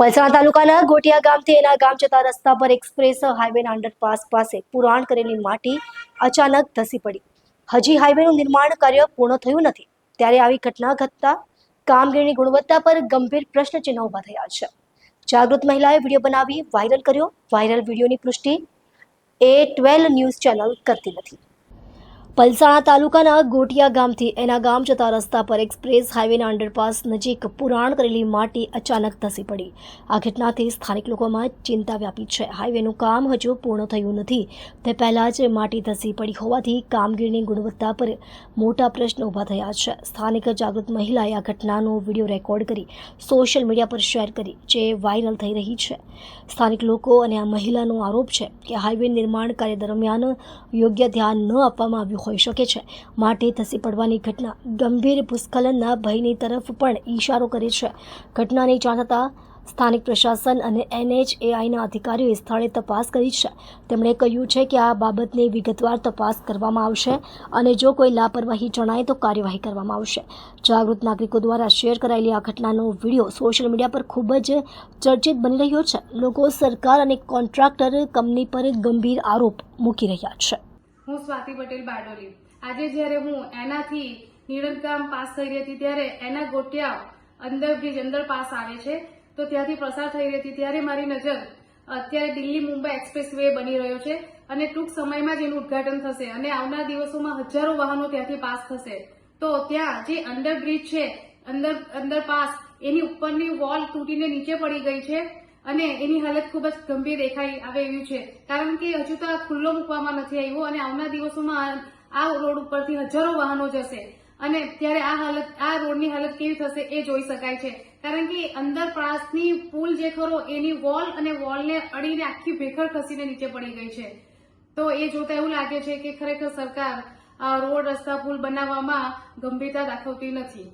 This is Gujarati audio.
વલસાડ તાલુકાના ગોટિયા ગામથી એના ગામ જતા રસ્તા પર એક્સપ્રેસ હાઈવેના અંડરપાસ પાસે પુરાણ કરેલી માટી અચાનક ધસી પડી. હજી હાઈવેનું નિર્માણ કાર્ય પૂર્ણ થયું નથી ત્યારે આવી ઘટના ઘટતા કામગીરીની ગુણવત્તા પર ગંભીર પ્રશ્નચિહ્નો ઊભા થયા છે. જાગૃત મહિલાએ વિડીયો બનાવી વાયરલ કર્યો. વાયરલ વિડીયોની પુષ્ટિ A12 ન્યૂઝ ચેનલ કરતી નથી. પલસાણા તાલુકાના ગોટિયા ગામથી એના ગામ જતા રસ્તા પર એક્સપ્રેસ હાઈવેના અંડરપાસ નજીક પુરાણ કરેલી માટી અચાનક ધસી પડી. આ ઘટનાથી સ્થાનિક લોકોમાં ચિંતા વ્યાપી છે. હાઈવેનું કામ હજુ પૂર્ણ થયું નથી તે પહેલા જ માટી ધસી પડી હોવાથી કામગીરીની ગુણવત્તા પર મોટા પ્રશ્નો ઊભા થયા છે. સ્થાનિક જાગૃત મહિલાએ આ ઘટનાનો વિડીયો રેકોર્ડ કરી સોશિયલ મીડિયા પર શેર કરી, જે વાયરલ થઈ રહી છે. સ્થાનિક લોકો અને આ મહિલાનો આરોપ છે કે હાઈવે નિર્માણ કાર્ય દરમિયાન યોગ્ય ધ્યાન ન આપવામાં આવ્યું હોઈ શકે છે. માટી ધસી પડવાની ઘટના ગંભીર ભૂસ્ખલનના ભયની તરફ પણ ઈશારો કરે છે. ઘટનાની જાણ થતાં સ્થાનિક પ્રશાસન અને NHAIના અધિકારીઓએ સ્થળે તપાસ કરી છે. તેમણે કહ્યું છે કે આ બાબતની વિગતવાર તપાસ કરવામાં આવશે અને જો કોઈ લાપરવાહી જણાય તો કાર્યવાહી કરવામાં આવશે. જાગૃત નાગરિકો દ્વારા શેર કરાયેલી આ ઘટનાનો વિડીયો સોશિયલ મીડિયા પર ખૂબ જ ચર્ચિત બની રહ્યો છે. લોકો સરકાર અને કોન્ટ્રાક્ટર કંપની પર ગંભીર આરોપ મૂકી રહ્યા છે. હું સ્વાતિ પટેલ બારડોલી. આજે જ્યારે હું એનાથી નિરંતર પાસ થઈ રહી હતી ત્યારે એના ગોટિયા અંદર પાસ આવે છે તો ત્યાંથી પસાર થઈ રહી હતી ત્યારે મારી નજર અત્યારે દિલ્હી મુંબઈ એક્સપ્રેસ વે બની રહ્યો છે અને ટૂંક સમયમાં જ એનું ઉદઘાટન થશે અને આવનાર દિવસોમાં હજારો વાહનો ત્યાંથી પાસ થશે. તો ત્યાં જે અંડરબ્રિજ છે, અંડરપાસ, એની ઉપરની વોલ તૂટીને નીચે પડી ગઈ છે અને એની હાલત ખૂબ જ ગંભીર દેખાઈ આવે એવી છે, કારણ કે હજુ તો આ ખુલ્લો મૂકવામાં નથી આવ્યો અને આવનાર દિવસોમાં આ રોડ ઉપરથી હજારો વાહનો જશે અને ત્યારે આ રોડની હાલત કેવી થશે એ જોઈ શકાય છે. કારણ કે અંડરપાસની પુલ જે ખરો એની વોલ અને વોલને અડીને આખી ભેખડ ખસીને નીચે પડી ગઈ છે. તો એ જોતા એવું લાગે છે કે ખરેખર સરકાર રોડ, રસ્તા, પુલ બનાવવામાં ગંભીરતા દાખવતી નથી.